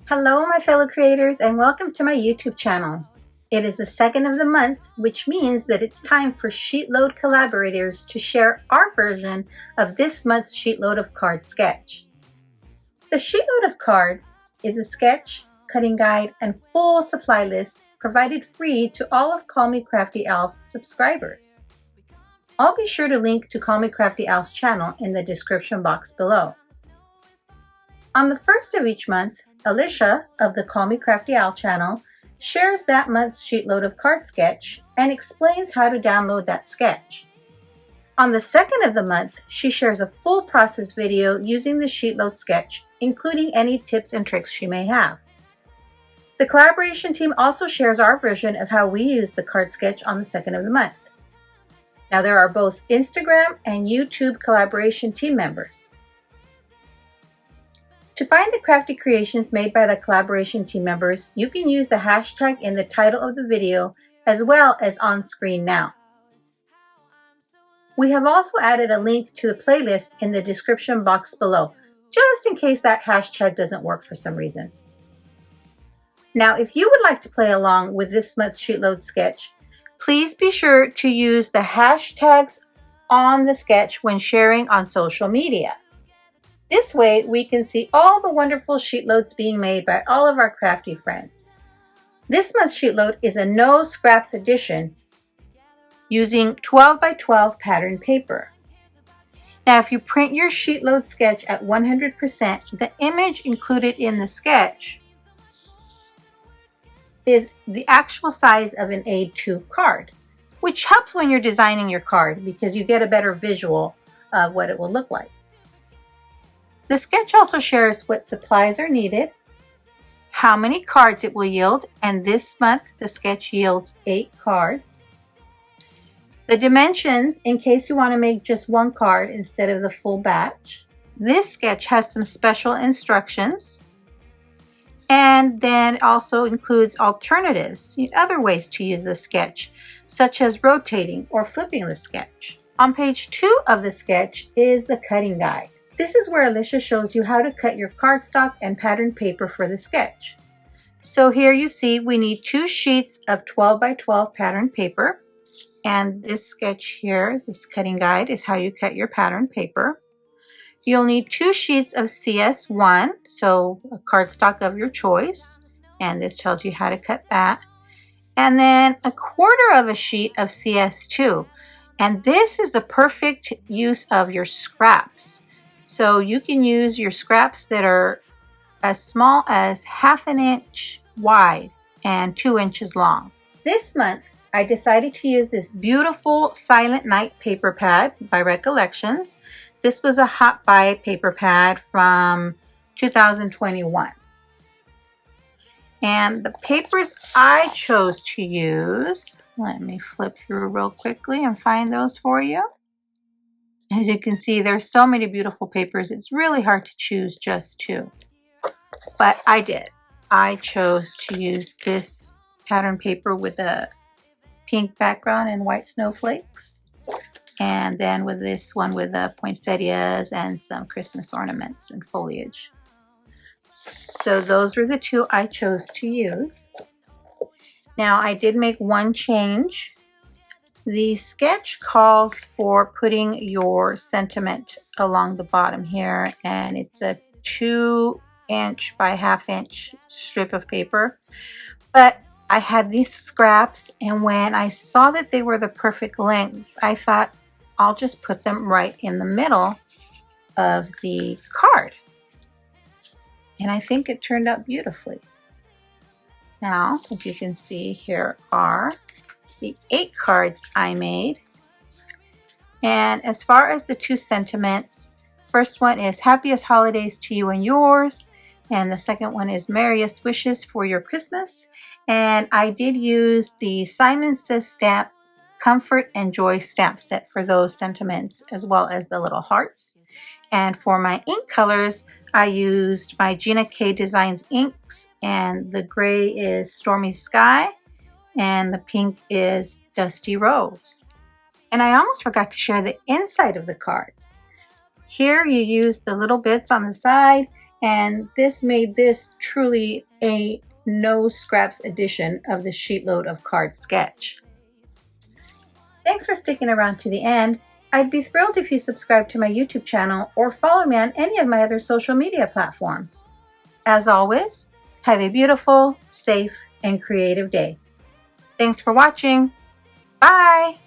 Hello, my fellow creators, and welcome to my YouTube channel. It is the second of the month, which means that it's time for SheetLoad collaborators to share our version of this month's SheetLoad of Cards sketch. The SheetLoad of Cards is a sketch, cutting guide, and full supply list provided free to all of Call Me Crafty Al's subscribers. I'll be sure to link to Call Me Crafty Al's channel in the description box below. On the first of each month, Alicia of the Call Me Crafty Al channel shares that month's SheetLoad of Cards sketch and explains how to download that sketch. On the second of the month, she shares a full process video using the SheetLoad sketch, including any tips and tricks she may have. The collaboration team also shares our version of how we use the card sketch on the second of the month. Now, there are both Instagram and YouTube collaboration team members. To find the crafty creations made by the collaboration team members, you can use the hashtag in the title of the video as well as on screen now. We have also added a link to the playlist in the description box below, just in case that hashtag doesn't work for some reason. Now, if you would like to play along with this month's SheetLoad sketch, please be sure to use the hashtags on the sketch when sharing on social media. This way, we can see all the wonderful SheetLoads being made by all of our crafty friends. This month's SheetLoad is a no scraps edition using 12 by 12 pattern paper. Now, if you print your SheetLoad sketch at 100%, the image included in the sketch is the actual size of an A2 card, which helps when you're designing your card because you get a better visual of what it will look like. The sketch also shares what supplies are needed, how many cards it will yield, and this month the sketch yields 8 cards. The dimensions, in case you want to make just one card instead of the full batch. This sketch has some special instructions, and then also includes alternatives, other ways to use the sketch, such as rotating or flipping the sketch. On page 2 of the sketch is the cutting guide. This is where Alicia shows you how to cut your cardstock and pattern paper for the sketch. So here you see we need 2 sheets of 12 by 12 pattern paper. And this sketch here, this cutting guide, is how you cut your pattern paper. You'll need 2 sheets of CS1, so a cardstock of your choice. And this tells you how to cut that. And then 1/4 of a sheet of CS2. And this is the perfect use of your scraps. So you can use your scraps that are as small as 1/2 inch wide and 2 inches long. This month, I decided to use this beautiful Silent Night paper pad by Recollections. This was a hot buy paper pad from 2021. And the papers I chose to use, let me flip through real quickly and find those for you. As you can see, there's so many beautiful papers. It's really hard to choose just 2. But I did. I chose to use this pattern paper with a pink background and white snowflakes. And then with this one with the poinsettias and some Christmas ornaments and foliage. So those were the 2 I chose to use. Now I did make one change. The sketch calls for putting your sentiment along the bottom here, and it's a 2 inch by 1/2 inch strip of paper. But I had these scraps, and when I saw that they were the perfect length, I thought I'll just put them right in the middle of the card. And I think it turned out beautifully. Now, as you can see, here are the 8 cards I made. And as far as the 2 sentiments, first one is happiest holidays to you and yours, and the second one is merriest wishes for your Christmas. And I did use the Simon Says stamp comfort and joy stamp set for those sentiments, as well as the little hearts. And for my ink colors, I used my Gina K Designs inks, and the gray is Stormy Sky and the pink is Dusty Rose. And I almost forgot to share the inside of the cards. Here you use the little bits on the side and this made this truly a no scraps edition of the SheetLoad of Card sketch. Thanks for sticking around to the end. I'd be thrilled if you subscribe to my YouTube channel or follow me on any of my other social media platforms. As always, have a beautiful, safe, and creative day. Thanks for watching. Bye!